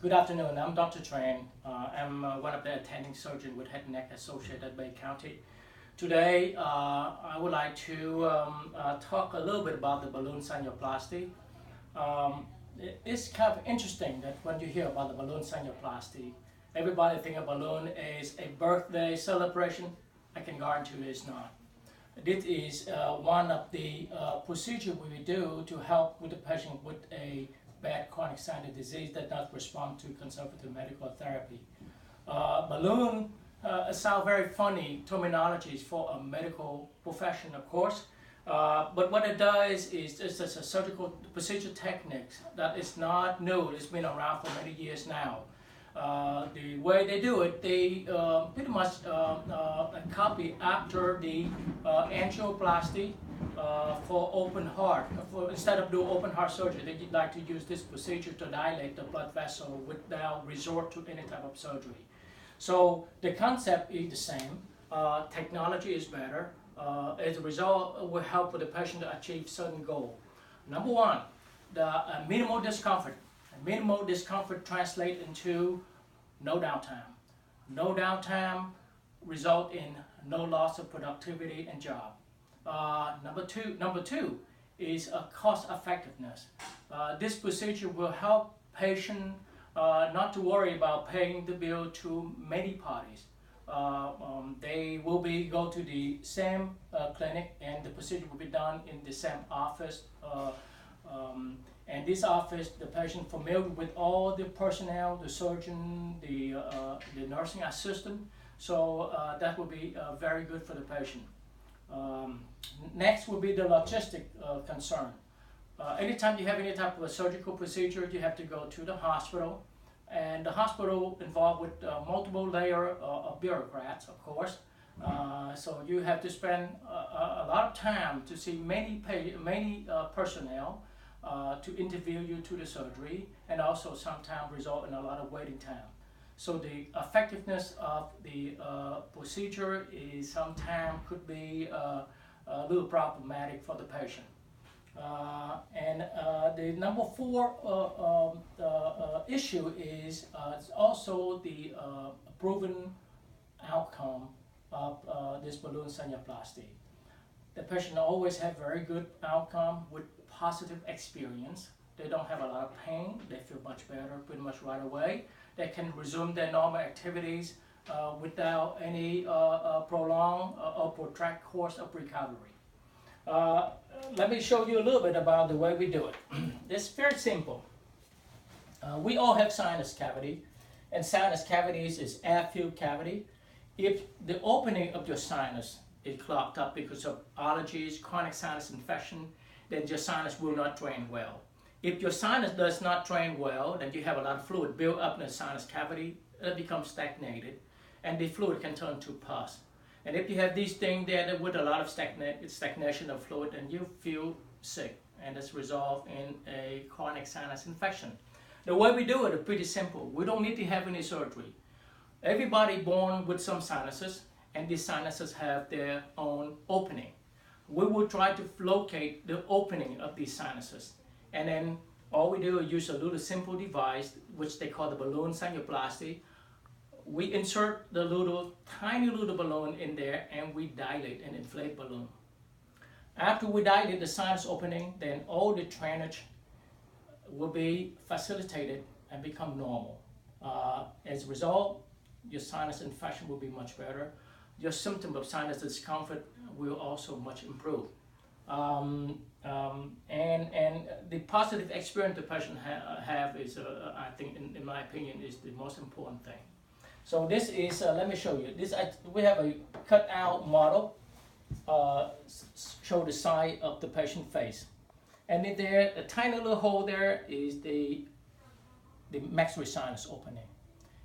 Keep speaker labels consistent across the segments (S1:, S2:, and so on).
S1: Good afternoon. I'm Dr. Tran. I'm one of the attending surgeons with Head and Neck Associates at Bay County. Today, I would like to talk a little bit about the balloon sinuplasty. It's kind of interesting that when you hear about the balloon sinuplasty, everybody think a balloon is a birthday celebration. I can guarantee you it's not. This is one of the procedures we do to help with the patient with a bad chronic sinus disease that does respond to conservative medical therapy. Balloon sound very funny terminologies for a medical profession, of course, but what it does is it's a surgical procedure technique that is not new. It's been around for many years now. The way they do it, they pretty much copy after the angioplasty for open heart. Instead of doing open heart surgery, they like to use this procedure to dilate the blood vessel without resort to any type of surgery. So the concept is the same. Technology is better. As a result, it will help for the patient to achieve certain goal. Number one, the minimal discomfort. Minimal discomfort translates into no downtime. No downtime result in no loss of productivity and job. Number two is cost effectiveness. This procedure will help patient not to worry about paying the bill to many parties. They will go to the same clinic, and the procedure will be done in the same office. And this office, the patient familiar with all the personnel, the surgeon, the nursing assistant, so that will be very good for the patient. Next will be the logistic concern. Anytime you have any type of a surgical procedure, you have to go to the hospital, and the hospital involved with multiple layer of bureaucrats, of course. So you have to spend a lot of time to see many personnel to interview you to the surgery, and also sometimes result in a lot of waiting time. So the effectiveness of the procedure is sometimes could be a little problematic for the patient. The number four issue is also the proven outcome of this balloon sinuplasty. The patient always have very good outcome with positive experience. They don't have a lot of pain. They feel much better pretty much right away. They can resume their normal activities without any prolonged or protracted course of recovery. Let me show you a little bit about the way we do it. It's very simple. We all have sinus cavity, and sinus cavities is air-filled cavity. If the opening of your sinus is clogged up because of allergies, chronic sinus infection, then your sinus will not drain well. If your sinus does not drain well, then you have a lot of fluid built up in the sinus cavity. It becomes stagnated, and the fluid can turn to pus. And if you have these things there with a lot of stagnation of fluid, then you feel sick, and it's resolved in a chronic sinus infection. The way we do it is pretty simple. We don't need to have any surgery. Everybody born with some sinuses, and these sinuses have their own opening. We will try to locate the opening of these sinuses, and then all we do is use a little simple device which they call the balloon sinuplasty. We insert the tiny little balloon in there, and we dilate and inflate balloon. After we dilate the sinus opening, then all the drainage will be facilitated and become normal. As a result, your sinus infection will be much better. Your symptom of sinus discomfort will also much improve. And the positive experience the patient have is, I think, in my opinion, is the most important thing. So this is, let me show you. We have a cut out model, show the side of the patient face. And in there, a tiny little hole there is the maxillary sinus opening.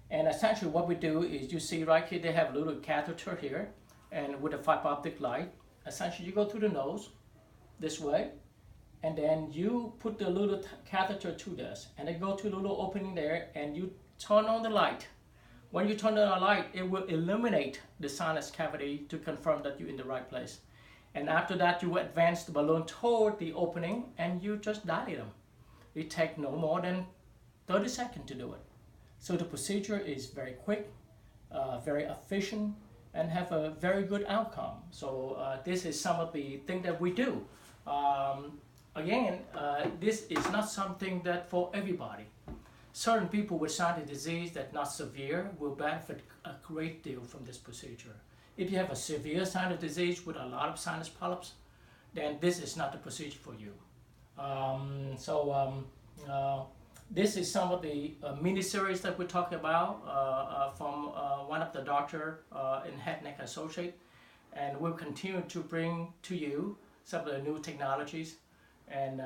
S1: And essentially what we do is, you see right here, they have a little catheter here, and with a fiber optic light. Essentially you go through the nose this way, and then you put the little catheter to this, and it go to the little opening there, and you turn on the light. When you turn on the light, it will illuminate the sinus cavity to confirm that you're in the right place. And after that, you advance the balloon toward the opening, and you just dilate them. It takes no more than 30 seconds to do it. So the procedure is very quick, very efficient, and have a very good outcome. So this is some of the things that we do. Again, this is not something that for everybody. Certain people with sinus disease that not severe will benefit a great deal from this procedure. If you have a severe sinus disease with a lot of sinus polyps, then this is not the procedure for you. This is some of the mini-series that we're talking about from one of the doctor in Head Neck Associate, and we'll continue to bring to you some of the new technologies and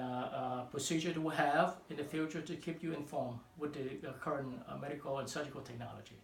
S1: procedure that we have in the future to keep you informed with the current medical and surgical technology.